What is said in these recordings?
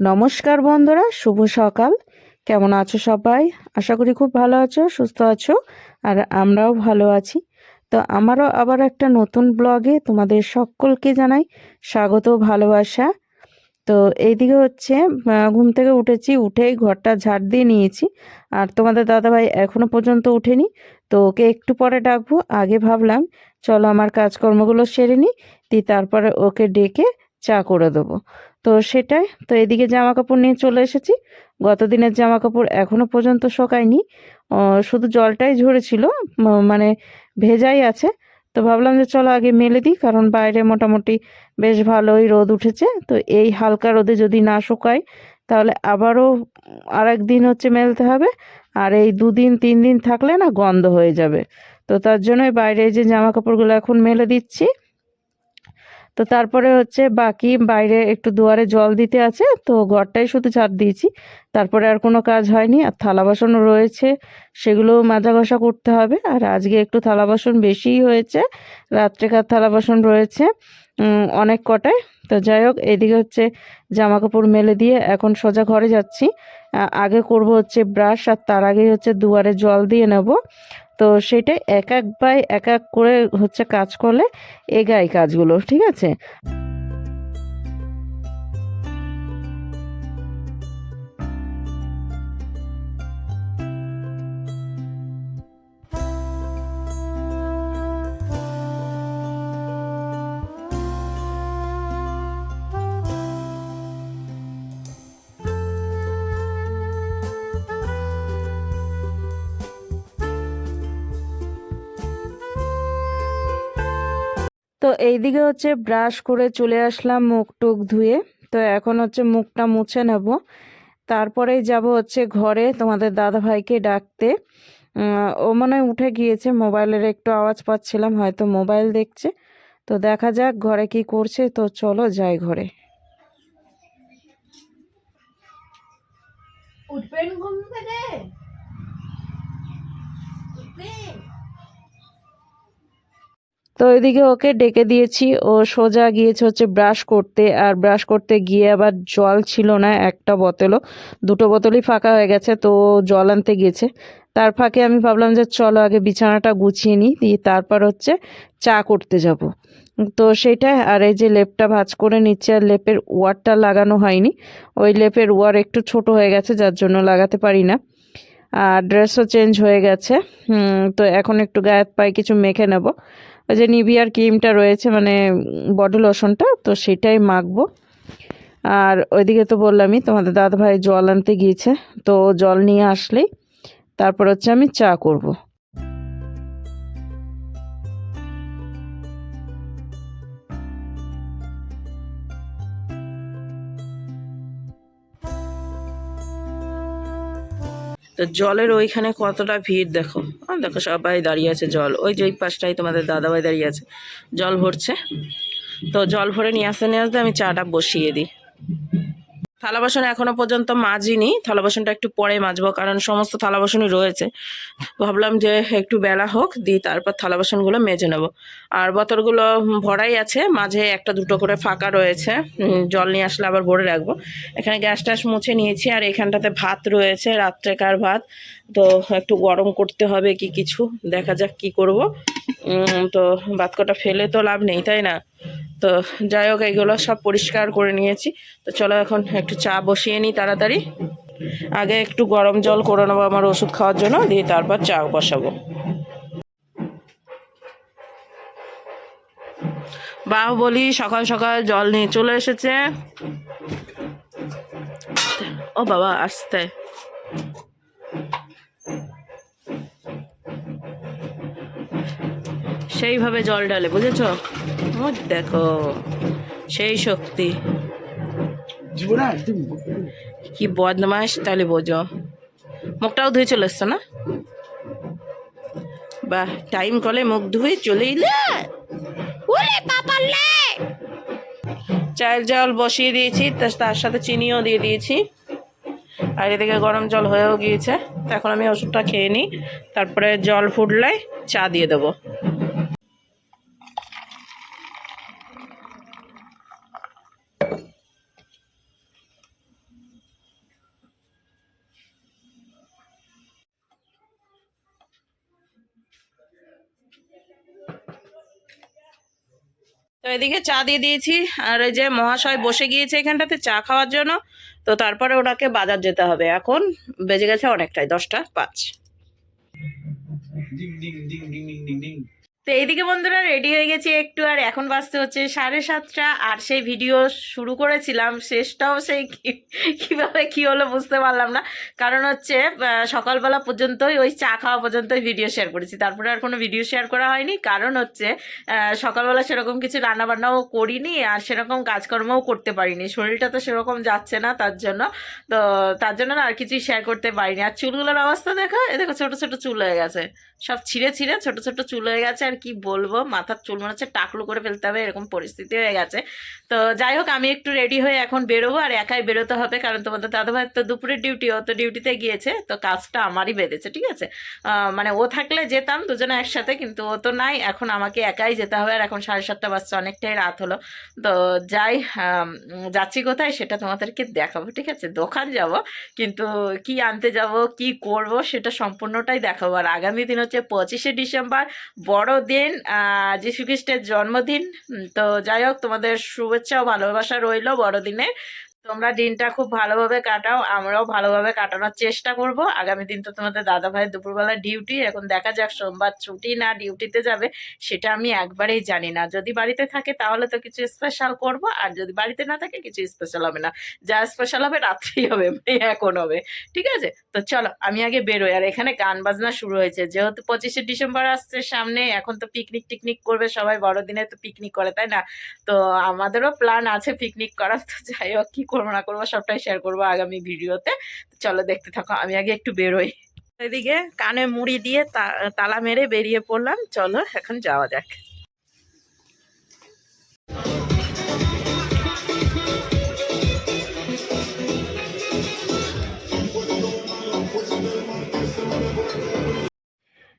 নমস্কার বন্ধুরা, শুভ সকাল। কেমন আছো সবাই? আশা করি খুব ভালো আছো, সুস্থ আছো, আর আমরাও ভালো আছি। তো আমারও আবার একটা নতুন ব্লগে তোমাদের সকলকে জানাই স্বাগত, ভালোবাসা। তো এইদিকে হচ্ছে ঘুম থেকে উঠেছি, উঠেই ঘরটা ঝাড় দিয়ে নিয়েছি। আর তোমাদের দাদাভাই এখনো পর্যন্ত উঠেনি, তো ওকে একটু পরে ডাকবো। আগে ভাবলাম চলো আমার কাজকর্মগুলো সেরে নিই, দিয়ে তারপরে ওকে ডেকে চা করে দেবো। তো সেটাই, তো এদিকে জামা কাপড় নিয়ে চলে এসেছি। গত দিনের জামা কাপড় এখনো পর্যন্ত শুকায়নি, শুধু জলটাই ঝরেছিল, মানে ভেজাই আছে। তো ভাবলাম যে চলো আগে মেলে দিই, কারণ বাইরে মোটামুটি বেশ ভালোই রোদ উঠেছে। তো এই হালকা রোদে যদি না শুকায় তাহলে আবারও আরেক দিন হচ্ছে মেলতে হবে, আর এই 2 দিন 3 দিন থাকলে না গন্ধ হয়ে যাবে। তো তার জন্যই বাইরে এই যে জামা কাপড়গুলো এখন মেলে দিচ্ছি। তো তারপরে হচ্ছে বাকি বাইরে একটু দুয়ারে জল দিতে আছে, তো ঘরটাই শুধু ঝাড় দিয়েছি। তারপরে আর কোনো কাজ হয়নি। আর থালা বাসনও রয়েছে, সেগুলো মাজা ঘষা করতে হবে। আর আজকে একটু থালা বাসন বেশিই হয়েছে, রাত্রেকার থালা বাসন রয়েছে অনেক কটায়। তো যাই হোক, এদিকে হচ্ছে জামা কাপড় মেলে দিয়ে এখন সোজা ঘরে যাচ্ছি। আগে করব হচ্ছে ব্রাশ, আর তার আগে হচ্ছে দুয়ারে জল দিয়ে নেব। তো সেটাই এক এক বাই এক এক করে হচ্ছে কাজ করলে এগায় কাজগুলো, ঠিক আছে। তো এইদিকে হচ্ছে ব্রাশ করে চলে আসলাম মুখ টুক ধুয়ে। তো এখন হচ্ছে মুখটা মুছে নেব, তারপরেই যাব হচ্ছে ঘরে তোমাদের দাদা ভাইকে ডাকতে। ও মনে হয় উঠে গিয়েছে, মোবাইলের একটু আওয়াজ পাচ্ছিলাম, হয়তো মোবাইল দেখছে। তো দেখা যাক ঘরে কি করছে। তো চলো যাই ঘরে। উঠবেন ঘুম থেকে? উঠবেন? তো এদিকে ওকে ডেকে দিয়েছি, ও সোজা গিয়েছে হচ্ছে ব্রাশ করতে। আর ব্রাশ করতে গিয়ে আবার জল ছিল না একটা বোতলও, 2টো বোতলই ফাঁকা হয়ে গেছে। তো ও জল আনতে গিয়েছে। তার ফাঁকে আমি ভাবলাম যে চলো আগে বিছানাটা গুছিয়ে নিই, দিয়ে তারপর হচ্ছে চা করতে যাব। তো সেটাই, আর এই যে লেপটা ভাঁজ করে নিচ্ছে। আর লেপের ওয়ারটা লাগানো হয়নি, ওই লেপের ওয়ার একটু ছোট হয়ে গেছে, যার জন্য লাগাতে পারি না। আর ড্রেসও চেঞ্জ হয়ে গেছে। তো এখন একটু গায়ে পায়ে কিছু মেখে নেব। ওই যে নিভিয়ার ক্রিমটা রয়েছে, মানে বডি লোশনটা, তো সেটাই মাখবো। আর ওইদিকে তো বললামই তোমাদের দাদাভাই জল আনতে গিয়েছে, তো জল নিয়ে আসলেই তারপর হচ্ছে আমি চা করব। তো জলের ওইখানে কতটা ভিড় দেখো, দেখো সবাই দাঁড়িয়ে আছে। জল ওই যে ওই পাশটাই তোমাদের দাদাভাই দাঁড়িয়ে আছে, জল ভরছে। তো জল ভরে নিয়ে আসতে নিয়ে আসতে আমি চাটা বসিয়ে দিই। থালা বাসন এখনো পর্যন্ত মাজিনি, থালা বাসনটা একটু পরে মাজবো, কারণ সমস্ত থালা বাসনই রয়েছে। ভাবলাম যে একটু বেলা হোক, দিয়ে তারপর থালা বাসনগুলো মেজে নেব। আর বোতলগুলো ভরাই আছে, মাঝে একটা দুটো করে ফাঁকা রয়েছে, জল নিয়ে আসলে আবার ভরে রাখবো। এখানে গ্যাস ট্যাস মুছে নিয়েছি, আর এখানটাতে ভাত রয়েছে, রাত্রেকার ভাত। তো একটু গরম করতে হবে কি কিছু, দেখা যাক কি করব। তো ভাত কটা ফেলে তো লাভ নেই, তাই না? তো যাই হোক, এইগুলো সব পরিষ্কার করে নিয়েছি। তো চলো এখন একটু চা বসিয়ে নিই তাড়াতাড়ি। আগে একটু গরম জল করে নেবো আমার ওষুধ খাওয়ার জন্য, দিয়ে তারপর চা বসাবো। বাহুবলী সকাল সকাল জল নিয়ে চলে এসেছে। ও বাবা, আসতে সেইভাবে জল ঢালে, বুঝেছো? ও দেখো, সেই শক্তি। কি বদমাস, তাহলে বোঝো। মুখটাও ধুয়ে চলে এসছো না? বাহ, টাইম কলে মুখ ধুয়ে চলে এলে। ওরে বাবালে, চায়ের জল বসিয়ে দিয়েছি, তার সাথে চিনিও দিয়ে দিয়েছি। আর এদিকে গরম জল হয়েও গিয়েছে। এখন আমি ওষুধটা খেয়ে নিই, তারপরে জল ফুটলে চা দিয়ে দেবো। তো এদিকে চা দিয়ে দিয়েছি, আর এই যে মহাশয় বসে গিয়েছে এখানটাতে চা খাওয়ার জন্য। তো তারপরে ওনাকে বাজার যেতে হবে, এখন বেজে গেছে অনেকটাই, 10টা 5। তো এইদিকে বন্ধুরা রেডি হয়ে গেছি একটু, আর এখন বাজতে হচ্ছে 7:30। আর সেই ভিডিও শুরু করেছিলাম, শেষটাও সেই কিভাবে কি হলো বুঝতে পারলাম না। কারণ হচ্ছে সকালবেলা পর্যন্তই ওই চা খাওয়া পর্যন্তই ভিডিও শেয়ার করেছি, তারপরে আর কোনো ভিডিও শেয়ার করা হয়নি। কারণ হচ্ছে সকালবেলা সেরকম কিছু রান্নাবান্নাও করিনি, আর সেরকম কাজকর্মও করতে পারিনি, শরীরটা তো সেরকম যাচ্ছে না তার জন্য। তো তার জন্য না আর কিছুই শেয়ার করতে পারিনি। আর চুলগুলোর অবস্থা দেখো, এ দেখো ছোটো ছোটো চুল হয়ে গেছে, সব ছিঁড়ে ছিঁড়ে ছোট ছোট চুল হয়ে গেছে। আর কি বলবো, মাথার চুল মনে হচ্ছে টাকলু করে ফেলতে হবে, এরকম পরিস্থিতি হয়ে গেছে। তো যাই হোক, আমি একটু রেডি হয়ে এখন বেরোবো, আর একাই বেরোতে হবে, কারণ তোমাদের দাদাভাই তো দুপুরের ডিউটি, ও তো ডিউটিতে গিয়েছে, তো কাজটা আমারই বেঁধেছে, ঠিক আছে। মানে ও থাকলে যেতাম দুজনে একসাথে, কিন্তু ও তো নাই, এখন আমাকে একাই যেতে হবে। আর এখন 7:30 বাজছে, অনেকটাই রাত হলো। তো যাই, যাচ্ছি কোথায় সেটা তোমাদেরকে দেখাবো, ঠিক আছে। দোকান যাব, কিন্তু কি আনতে যাব কি করব সেটা সম্পূর্ণটাই দেখাবো। আর আগামী দিন হচ্ছে 25শে ডিসেম্বর, বড়দিন, যীশু খ্রিস্টের জন্মদিন। তো যাই হোক, তোমাদের শুভেচ্ছা ও ভালোবাসা রইলো বড়দিনের। তোমরা দিনটা খুব ভালোভাবে কাটাও, আমরাও ভালোভাবে কাটানোর চেষ্টা করব। আগামী দিন তো তোমাদের দাদা ভাইয়ের দুপুরবেলা ডিউটি, এখন দেখা যাক সোমবার ছুটি না ডিউটিতে যাবে, সেটা আমি একবারেই জানি না। যদি বাড়িতে থাকে তাহলে তো কিছু স্পেশাল করব, আর যদি বাড়িতে না থাকে কিছু স্পেশাল হবে না, যা স্পেশাল হবে রাত্রেই হবে, মানে এখন হবে, ঠিক আছে। তো চলো আমি আগে বেরোই। আর এখানে গান বাজনা শুরু হয়েছে, যেহেতু 25শে ডিসেম্বর আসছে সামনে, এখন তো পিকনিক টিকনিক করবে সবাই, বড়দিনে তো পিকনিক করে, তাই না। তো আমাদেরও প্ল্যান আছে পিকনিক করার। তো যাই হোক, কি করবো না করবো সবটাই শেয়ার করবো আগামী ভিডিওতে। চলো দেখতে থাকো, আমি আগে একটু বেরোই। এদিকে কানে মুড়ি দিয়ে তালা মেরে বেরিয়ে পড়লাম, চলো এখন যাওয়া যাক।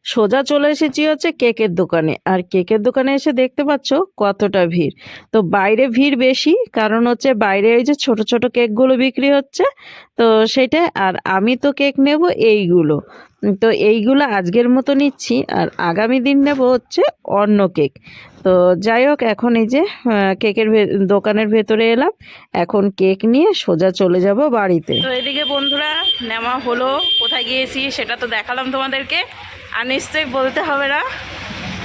সোজা চলে এসেছি হচ্ছে কেকের দোকানে, আর কেকের দোকানে এসে দেখতে পাচ্ছ কতটা ভিড়। তো বাইরে ভিড় বেশি, কারণ হচ্ছে বাইরে এই যে ছোট ছোট কেকগুলো বিক্রি হচ্ছে, তো সেটা। আর আমি তো কেক নেব এইগুলো, তো এইগুলো আজকের মতো নিচ্ছি, আর আগামী দিন নেব হচ্ছে অন্য কেক। তো যাই হোক, এখন এই যে কেকের দোকানের ভেতরে এলাম, এখন কেক নিয়ে সোজা চলে যাব বাড়িতে। তো এদিকে বন্ধুরা নেওয়া হলো, কোথায় গিয়েছি সেটা তো দেখালাম তোমাদেরকে, আর নিশ্চয়ই বলতে হবে না।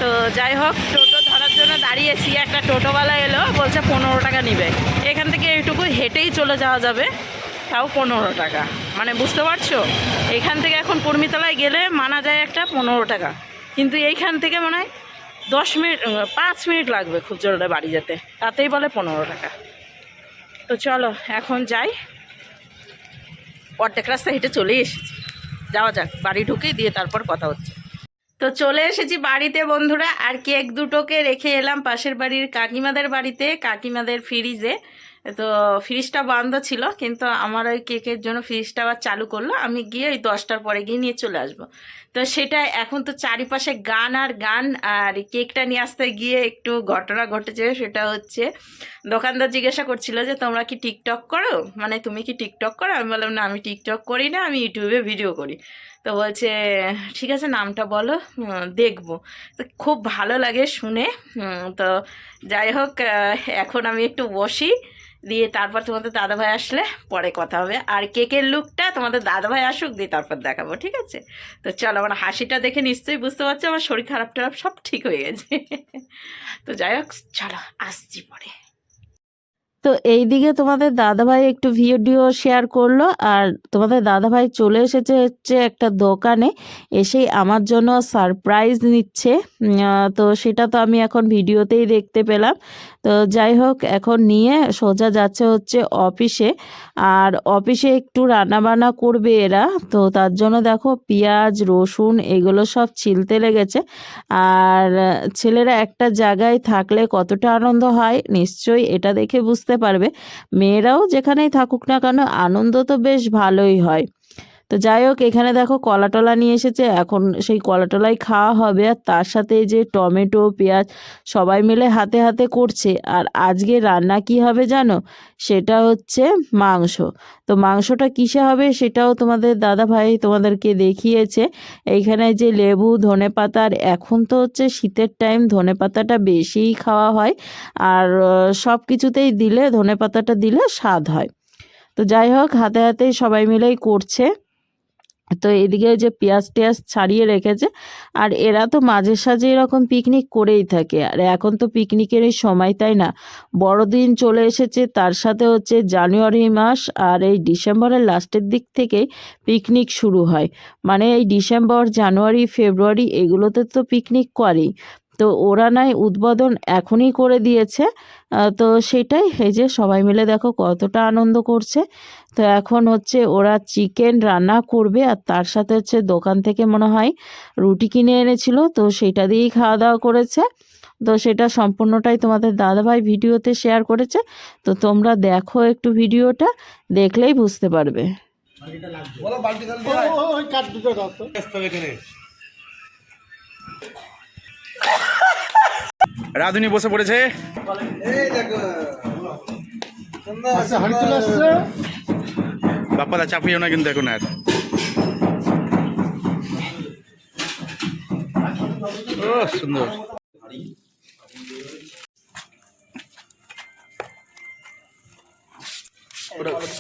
তো যাই হোক, টোটো ধরার জন্য দাঁড়িয়েছি, একটা টোটোওয়ালা এলো, বলছে 15 টাকা নিবে। এখান থেকে এইটুকু হেঁটেই চলে যাওয়া যাবে, তাও 15 টাকা। মানে বুঝতে পারছো, এখান থেকে এখন কর্মীতলায় গেলে মানা যায় একটা 15 টাকা, কিন্তু এইখান থেকে মনে হয় 10 মিনিট 5 মিনিট লাগবে খুব জোরে বাড়ি যেতে, তাতেই বলে 15 টাকা। তো চলো এখন যাই, অর্ধেক রাস্তা হেঁটে চলেই এসেছি, যাওয়া যাক, বাড়ি ঢুকেই দিয়ে তারপর কথা হচ্ছে। তো চলে এসেছি বাড়িতে বন্ধুরা, আর কেক দুটোকে রেখে এলাম পাশের বাড়ির কাকিমাদের বাড়িতে, কাকিমাদের ফ্রিজে। তো ফ্রিজটা বন্ধ ছিল, কিন্তু আমার ওই কেকের জন্য ফ্রিজটা আবার চালু করলো, আমি গিয়ে ওই 10টার পরে গিয়ে নিয়ে চলে আসবো। তো সেটা এখন তো চারিপাশে গান আর গান, আর কেকটা নিয়ে আসতে গিয়ে একটু ঘটনা ঘটেছে। সেটা হচ্ছে, দোকানদার জিজ্ঞাসা করছিল যে তোমরা কি টিকটক করো, মানে তুমি কি টিকটক করো। আমি বললাম না, আমি টিকটক করি না, আমি ইউটিউবে ভিডিও করি। তো বলছে ঠিক আছে নামটা বলো, দেখবো। তো খুব ভালো লাগে শুনে। তো যাই হোক, এখন আমি একটু বসি, দিয়ে তারপর তোমাদের দাদাভাই আসলে পরে কথা হবে। আর কেকের লুকটা তোমাদের দাদাভাই আসুক, দিয়ে তারপর দেখাবো, ঠিক আছে। তো চলো, আমার হাসিটা দেখে নিশ্চয়ই বুঝতে পারছো আমার শরীর খারাপ টারাপ সব ঠিক হয়ে গেছে। তো যাই হোক, চলো আসছি পরে। তো এইদিকে তোমাদের দাদাভাই একটু ভিডিও শেয়ার করলো, আর তোমাদের দাদাভাই চলে এসেছে হচ্ছে একটা দোকানে, এসেই আমার জন্য সারপ্রাইজ নিচ্ছে। তো সেটা তো আমি এখন ভিডিওতেই দেখতে পেলাম। তো যাই হোক, এখন নিয়ে সোজা যাচ্ছে হচ্ছে অফিসে, আর অফিসে একটু রান্নাবান্না করবে এরা। তো তার জন্য দেখো পেঁয়াজ রসুন এগুলো সব ছিলতে লেগেছে। আর ছেলেরা একটা জায়গায় থাকলে কতটা আনন্দ হয় নিশ্চয়ই এটা দেখে বুঝতে পারবে। মেয়েরাও যেখানেই থাকুক না কেন, আনন্দ তো বেশ ভালোই হয়। তো যাই হোক, এখানে দেখো কলা টলা নিয়ে এসেছে, এখন সেই কলা টলাই খাওয়া হবে। আর তার সাথে এই যে টমেটো পেঁয়াজ সবাই মিলে হাতে হাতে করছে। আর আজকে রান্না কি হবে জানো? সেটা হচ্ছে মাংস। তো মাংসটা কিসে হবে সেটাও তোমাদের দাদা ভাই তোমাদেরকে দেখিয়েছে। এইখানে যে লেবু ধনেপাতা, আর এখন তো হচ্ছে শীতের টাইম, ধনেপাতাটা বেশিই খাওয়া হয়। আর সব কিছুতেই দিলে ধনেপাতাটা দিলে স্বাদ হয়। তো যাই হোক, হাতে হাতেই সবাই মিলেই করছে। তো এদিকে যে পেঁয়াজ টেয়াজ ছাড়িয়ে রেখেছে। আর এরা তো মাঝে সাঝে এরকম পিকনিক করেই থাকে। আর এখন তো পিকনিকেরই সময়, তাই না? বড়দিন চলে এসেছে, তার সাথে হচ্ছে জানুয়ারি মাস আর এই ডিসেম্বরের লাস্টের দিক থেকেই পিকনিক শুরু হয়। মানে এই ডিসেম্বর জানুয়ারি ফেব্রুয়ারি এগুলোতে তো পিকনিক করেই। তো ওরা নাই উদ্বোধন এখনই করে দিয়েছে। তো সেটাই, এই যে সবাই মিলে দেখো কতটা আনন্দ করছে। তো এখন হচ্ছে ওরা চিকেন রান্না করবে, আর তার সাথে হচ্ছে দোকান থেকে মনে হয় রুটি কিনে এনেছিল, তো সেটা দিয়েই খাওয়া দাওয়া করেছে। তো সেটা সম্পূর্ণটাই তোমাদের দাদাভাই ভিডিওতে শেয়ার করেছে। তো তোমরা দেখো একটু ভিডিওটা, দেখলেই বুঝতে পারবে। রাধুনি বসে পড়েছে। বাপ্পাদা চাপিও না কিন্তু এখন আর। ও সুন্দর।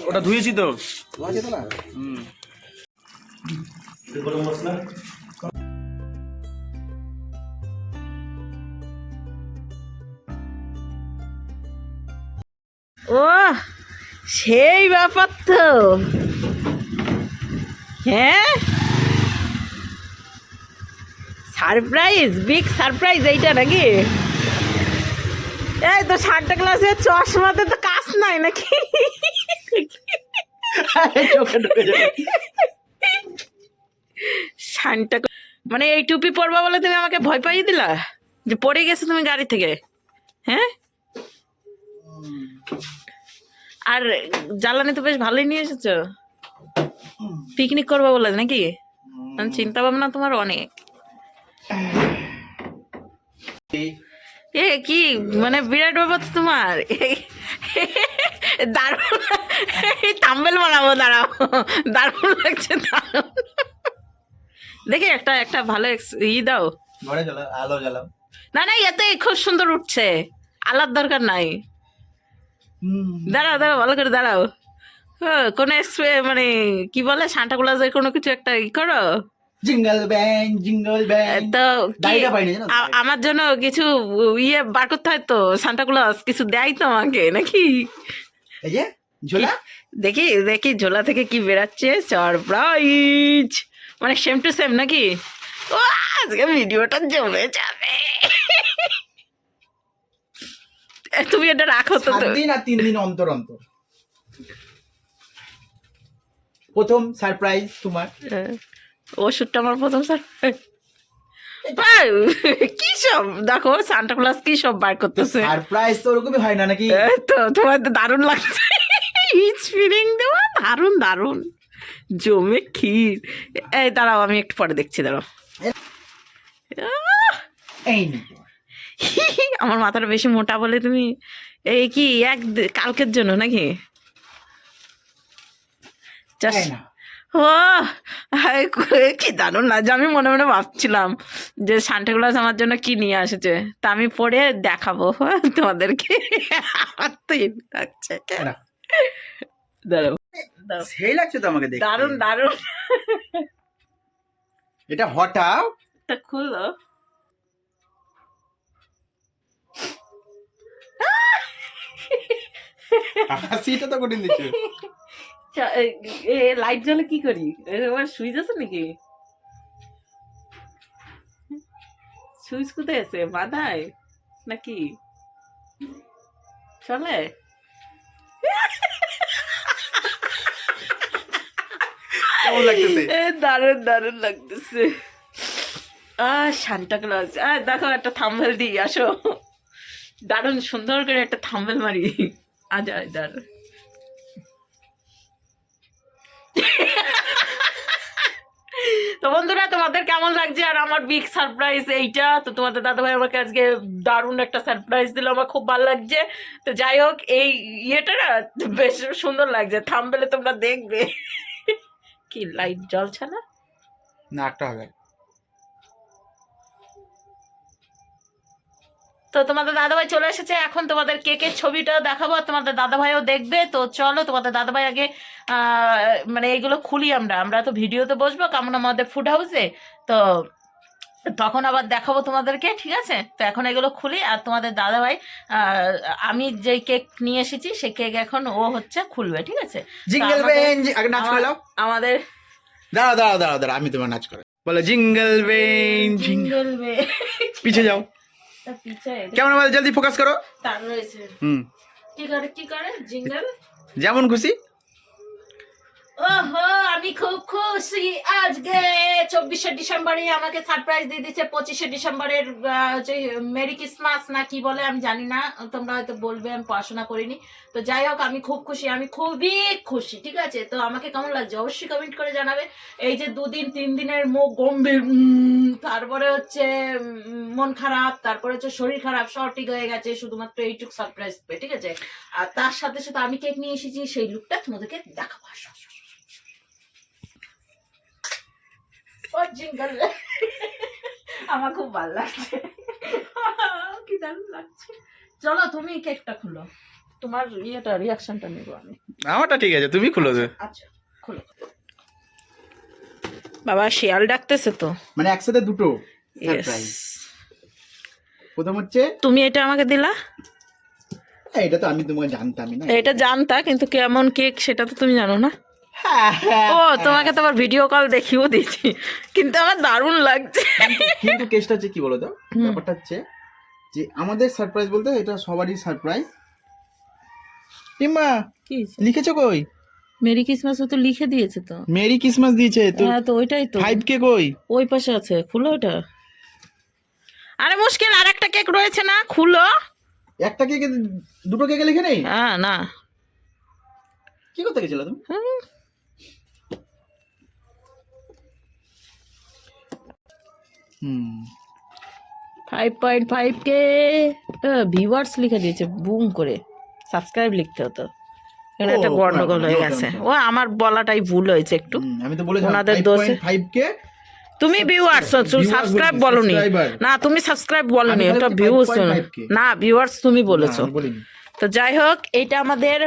ওটা ধুয়েছি তো। ও সেই ব্যাপার তো, হ্যাঁ, সারপ্রাইজ, বিগ সারপ্রাইজ এইটা নাকি? এই তো সান্টা ক্লাসের চশমাতে তো কাজ নাই নাকি? সান্টা মানে এই টুপি পরবা বলে তুমি আমাকে ভয় পাইয়ে দিলা যে পড়ে গেছো তুমি গাড়ি থেকে, হ্যাঁ? আর জ্বালানি তো বেশ ভালোই নিয়ে এসেছো, পিকনিক করবা বলে নাকি? চিন্তা ভাবনা তোমার অনেক। এ কি মানে বিরাট ব্যাপার তো তোমার। দারুণ, থাম্বনেল বানাবো, দাঁড়াও, দারুণ লাগছে, দারুণ। দেখি একটা একটা ভালো দাও, আলো জ্বালাও। না না, এতে খুব সুন্দর উঠছে, আলার দরকার নাই। দাঁড়াও দাঁড়াও, ভালো করে দাঁড়াও। কোনো মানে কি বলে সান্টা ক্লজের কোনো কিছু একটা করো। জিঙ্গল ব্যাং জিঙ্গল ব্যাং। তো আমার জন্য কিছু বার করতে হয় তো, সান্টা ক্লজ কিছু দেয় তো আমাকে নাকি? এই যে ঝোলা, দেখি দেখি ঝোলা থেকে কি বেরাচ্ছে, সারপ্রাইজ, মানে সেম টু সেম নাকি? ও আজকে ভিডিওটা জমে যাবে। তুমি এটা রাখো তো। 7 দিন আর 3 দিন অন্তর অন্তর প্রথম সারপ্রাইজ তোমার। ওষুধটা আমার প্রথম সারপ্রাইজ। কি সব দেখো সান্টা ক্লজ কি সব বার করতেছে। সারপ্রাইজ তো ওরকমই হয় না নাকি? তো তোমার তো দারুণ লাগছে, ফিলিং দেওয়া দারুণ দারুণ, জমে ক্ষীর। এই দাঁড়াও, আমি একটু পরে দেখছি, দাঁড়াও। এই আমার মাথাটা বেশি মোটা বলে তুমি এই কি কালকের জন্য নাকি? ও কি দারুণ লাগছে। আমি মনে মনে ভাবছিলাম যে সান্টা ক্লজ আমার জন্য কি নিয়ে আসেছে, তা আমি পরে দেখাবো তোমাদেরকে। আমার তো লাগছে, দাঁড়াও, সেই লাগছে তো আমাকে দেখতে। দারুণ দারুণ। এটা হঠাৎ তা খুলো। হাসিটা তো কঠিন দিচ্ছে। লাইট জ্বলে কি করি? সুইচ আছে নাকি? সুইচ কোথায় আছে? মাথায় নাকি চলে? কেমন লাগতেছে? দারুণ দারুণ লাগতেছে। সান্টা ক্লজ, দেখো একটা থাম্বনেল দিই, আসো, দারুণ সুন্দর করে একটা থাম্বনেল মারি। আজ দারুণ। বন্ধুরা তোমাদের কেমন লাগছে আর আমার বিগ সারপ্রাইজ এইটা, তো তোমাদের দাদাভাই আমাকে আজকে দারুণ একটা সারপ্রাইজ দিল, আমার খুব ভালো লাগছে। তো যাই হোক, এই ইয়েটা না বেশ সুন্দর লাগছে, থাম্বনেলে তোমরা দেখবে। কি লাইট জ্বলছে না? না একটা হবে। তো তোমাদের দাদাভাই চলে এসেছে, এখন তোমাদের কেকের ছবিটা দেখাবো, আর তোমাদের দাদাভাইও দেখবে। তো চলো তোমাদের দাদাভাই আগে মানে এইগুলো খুলি, আমরা তো ভিডিওতে বসবো কেমন আমাদের ফুড হাউসে, তো তখন আবার দেখাবো তোমাদেরকে, ঠিক আছে? তো এখন এগুলো খুলি, আর তোমাদের দাদাভাই আমি যে কেক নিয়ে এসেছি সেই কেক এখন ও হচ্ছে খুলবে, ঠিক আছে? তো জিঙ্গল আমাদের- বেল আগে নাচ করে দাও। আমাদের দাঁড়া আমি তোমার নাচ করে বলো জিঙ্গল বেল জিঙ্গল বে পিছে যাও। পিছে কেমন বল, জলদি ফোকাস করো। তার রয়েছে কি করে জিঙ্গল। যেমন খুশি। ওহো, আমি খুব খুশি আজকে 24শে ডিসেম্বরে আমাকে সারপ্রাইজ দিয়ে দিচ্ছে। 25শে ডিসেম্বরের যে মেরি ক্রিসমাস না কি বলে আমি জানি না, তোমরা হয়তো বলবে, আমি পড়াশোনা করিনি। তো যাই হোক, আমি খুব খুশি, আমি খুবই খুশি, ঠিক আছে? তো আমাকে কেমন লাগছে অবশ্যই কমেন্ট করে জানাবে। এই যে 2-3 দিনের মুখ গম্ভীর, তারপরে হচ্ছে মন খারাপ, তারপরে হচ্ছে শরীর খারাপ, সব ঠিক হয়ে গেছে শুধুমাত্র এইটুক সারপ্রাইজ পেয়ে, ঠিক আছে? আর তার সাথে সাথে আমি কেক নিয়ে এসেছি, সেই লুকটা তোমাদেরকে দেখাবো। ও জিঙ্গল, আমার খুব ভালো লাগছে, কি দারুণ লাগছে। চলো তুমি কেকটা খুলো, তোমার ইয়েটা রিয়াকশনটা নেবো আমি। আমারটা ঠিক আছে, তুমি খুলো। আচ্ছা খুলো। বাবা শিয়াল ডাকতেছে তো। মানে একসাথে দুটো Yes. সারপ্রাইজ। প্রথম হচ্ছে তুমি এটা আমাকে দিলা, এটা তো আমি তোমাকে জানতামই না। এটা জানতা, কিন্তু কেমন কেক সেটা তো তুমি জানো না। হ্যাঁ, হ্যাঁ, ও তোমাকে তো আবার ভিডিও কল দেখিয়েও দিয়েছি, কিন্তু আমার দারুণ লাগছে। কিন্তু কেসটা হচ্ছে কি বলতো, ব্যাপারটা হচ্ছে যে আমাদের সারপ্রাইজ বলতে এটা সবারই সারপ্রাইজ। কিংবা কি লিখেছো কই? মেরি ক্রিসমাস তো লিখে দিয়েছে তো। মেরি ক্রিসমাস দিয়েছে তো। হ্যাঁ তো ওইটাই তো, 5K কই? ওই পাশে আছে, খুলো ওটা। আরে মুশকিল, আর একটা কেক রয়েছে না, খুলো। একটা কেকে দুটো কেকে লিখে নেই? হ্যাঁ না, কি করতে গেছিলে তুমি? হুম 5.5K ভিউয়ার্স লিখে দিয়েছে বুম করে, সাবস্ক্রাইব লিখতে হতো, এখানে একটা ও, গন্ডগোল হয়ে no, no, গেছে। no. ও আমার বলাটাই ভুল হয়েছে একটু, আমি তো বলেছিলাম ওনাদের দোষে। 5.5K। তুমি ভিউয়ার্স সাবস্ক্রাইব বলনি না, তুমি সাবস্ক্রাইব বলনি, আমি ওটা বলেছি ভিউজ 5.5K না, ভিউয়ার্স তুমি বলেছো। না, আমি বলিনি। তো যাই হোক, এটা আমাদের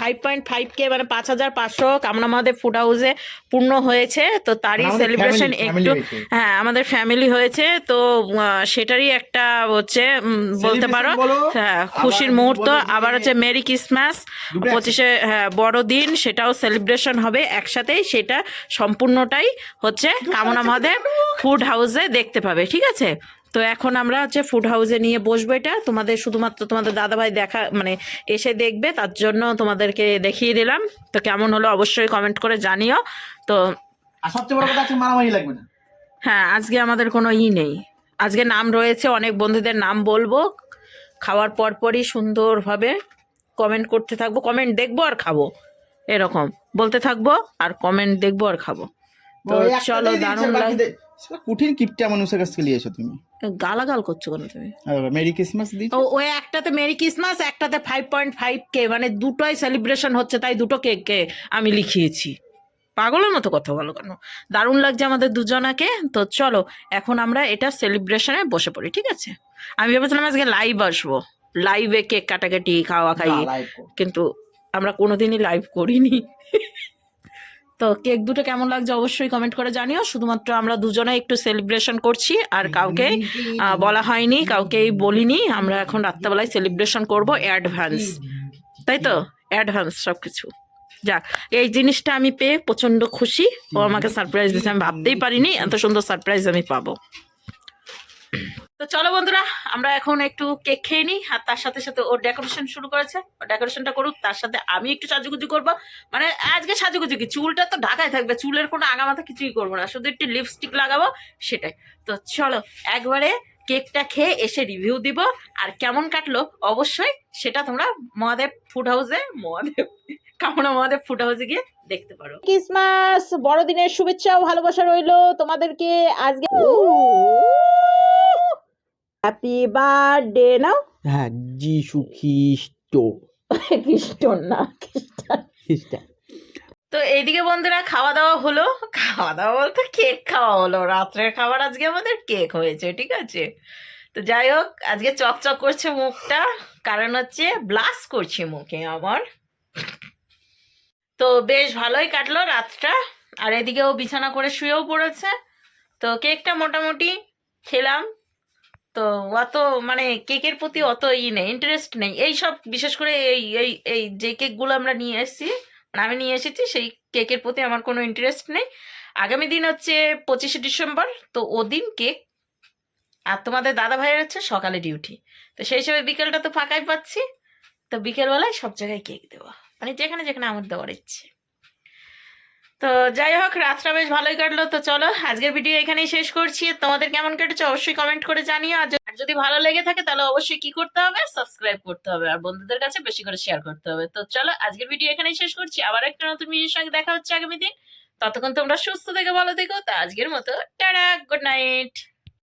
5.5K মানে 5,500 কামনা আমাদের ফুড হাউসে পূর্ণ হয়েছে। তো তারই আমাদের সেলিব্রেশন family একটু, হয়েছে। হ্যাঁ আমাদের ফ্যামিলি হয়েছে, তো সেটারই একটা হচ্ছে বলতে পারো Celebration বলো, হ্যাঁ আবার খুশির মুহূর্ত। বলো যে- আবার হচ্ছে মেরি ক্রিসমাস, দুটো 25শে হ্যাঁ বড়দিন, সেটাও সেলিব্রেশন হবে একসাথেই, সেটা সম্পূর্ণটাই হচ্ছে কামনা আমাদের ফুড হাউসে দেখতে পাবে, ঠিক আছে? তো এখন আমরা হচ্ছে ফুড হাউসে নিয়ে বসবো, এটা তোমাদের শুধুমাত্র তোমাদের দাদাভাই দেখা মানে এসে দেখবে, তার জন্য তোমাদেরকে দেখিয়ে দিলাম। তো কেমন হলো অবশ্যই কমেন্ট করে জানিও। তো আর সবচেয়ে বড় কথা আছে, মারামারি লাগবে না। হ্যাঁ আজকে আমাদের কোনো নেই, আজকে নাম রয়েছে, অনেক বন্ধুদের নাম বলবো, খাওয়ার পরপরই সুন্দরভাবে কমেন্ট করতে থাকবো, কমেন্ট দেখবো আর খাবো, এরকম বলতে থাকবো, আর কমেন্ট দেখবো আর খাবো। তো ওই একটাতেই চলো, দিয়েছে, দারুণ লাগে। বাকিদের- সেটা কঠিন কিপটা মানুষের কাছ থেকে নিয়ে এসো তুমি। গালাগাল করছো কেন তুমি? মেরি ক্রিসমাস দিয়েছো। ওই একটাতে মেরি ক্রিসমাস, একটাতে 5.5K, মানে দুটোই সেলিব্রেশন হচ্ছে, তাই দুটো কেককে আমি লিখিয়েছি। পাগলের মতো কথা বলো কেন? দারুণ লাগছে আমাদের দুজনাকে। তো চলো এখন আমরা এটা সেলিব্রেশনে বসে পড়ি, ঠিক আছে? আমি ভেবেছিলাম আজকে লাইভ আসবো, লাইভে কেক কাটাকাটি খাওয়া খাই, না, live করো। কিন্তু আমরা কোনোদিনই লাইভ করিনি। তো কেক দুটো কেমন লাগছে অবশ্যই কমেন্ট করে জানিও। শুধুমাত্র আমরা দুজনে একটু সেলিব্রেশন করছি, আর কাউকে বলা হয়নি, কাউকেই বলিনি। আমরা এখন রাত্রেবেলায় সেলিব্রেশন করব অ্যাডভান্স, তাই তো? অ্যাডভান্স সব কিছু। যাক, এই জিনিসটা আমি পেয়ে প্রচন্ড খুশি। ও আমাকে সারপ্রাইজ দিয়েছে, আমি ভাবতেই পারিনি এত সুন্দর সারপ্রাইজ আমি পাবো। তো চলো বন্ধুরা, আমরা এখন একটু কেক খেয়ে নিই, আর তার সাথে সাথে ও ডেকোরেশন শুরু করেছে, ও ডেকোরেশনটা করুক, তার সাথে আমি একটু সাজুগুজু করবো। মানে আজকে সাজুগুজু কি, চুলটা তো ঢাকায় থাকবে, চুলের কোনো আগামাথা কিছুই করবো না, শুধু একটু লিপস্টিক লাগাবো, সেটাই। তো চলো একবারে কেকটা খেয়ে এসে রিভিউ দিব, আর কেমন কাটলো অবশ্যই সেটা তোমরা মহাদেব ফুড হাউসে, কামনা মহাদেব ফুড হাউসে গিয়ে দেখতে পারো। ক্রিসমাস বড়দিনের শুভেচ্ছা ও ভালোবাসা রইলো তোমাদেরকে আজকে। হ্যাপি বার্থডে নাও। হ্যাঁ, যিশু খ্রিস্ট। খ্রিস্টান না, খ্রিস্টান। তো এইদিকে বন্ধুরা খাওয়া দাওয়া হলো, খাওয়া দাওয়া বলতে কেক খাওয়া হলো, রাত্রের খাবার আজকে আমাদের কেক হয়েছে, ঠিক আছে। তো যাই হোক, আজকে চকচক করছে মুখটা, কারণ হচ্ছে ব্লাশ করছে মুখে আমার। তো বেশ ভালোই কাটলো রাতটা, আর এদিকেও বিছানা করে শুয়েও পড়েছে। তো কেকটা মোটামুটি খেলাম। তো অত মানে কেকের প্রতি অত নেই, ইন্টারেস্ট নেই এইসব, বিশেষ করে এই এই এই যে কেকগুলো আমরা নিয়ে এসেছি, মানে আমি নিয়ে এসেছি, সেই কেকের প্রতি আমার কোনো ইন্টারেস্ট নেই। আগামী দিন হচ্ছে 25শে ডিসেম্বর, তো ওদিন কেক, আর তোমাদের দাদা ভাইয়ের হচ্ছে সকালে ডিউটি, তো সেই হিসাবে বিকেলটা তো ফাঁকাই পাচ্ছি, তো বিকেলবেলায় সব জায়গায় কেক দেওয়া, মানে যেখানে যেখানে আমার দেওয়ার ইচ্ছে। তো যাই হোক, রাতটা বেশ ভালোই কাটলো। তো চলো আজকের ভিডিও এখানেই শেষ করছি। তোমাদের কেমন কেটেছে অবশ্যই কমেন্ট করে জানিও, আর যদি ভালো লেগে থাকে তাহলে অবশ্যই কি করতে হবে, সাবস্ক্রাইব করতে হবে, আর বন্ধুদের কাছে বেশি করে শেয়ার করতে হবে। তো চলো আজকের ভিডিও এখানেই শেষ করছি, আবার একটা নতুন ভিডিওর সঙ্গে দেখা হচ্ছে আগামী দিন। ততক্ষণ তোমরা সুস্থ থেকে ভালো থেকো। তো আজকের মতো টাটা, গুড নাইট।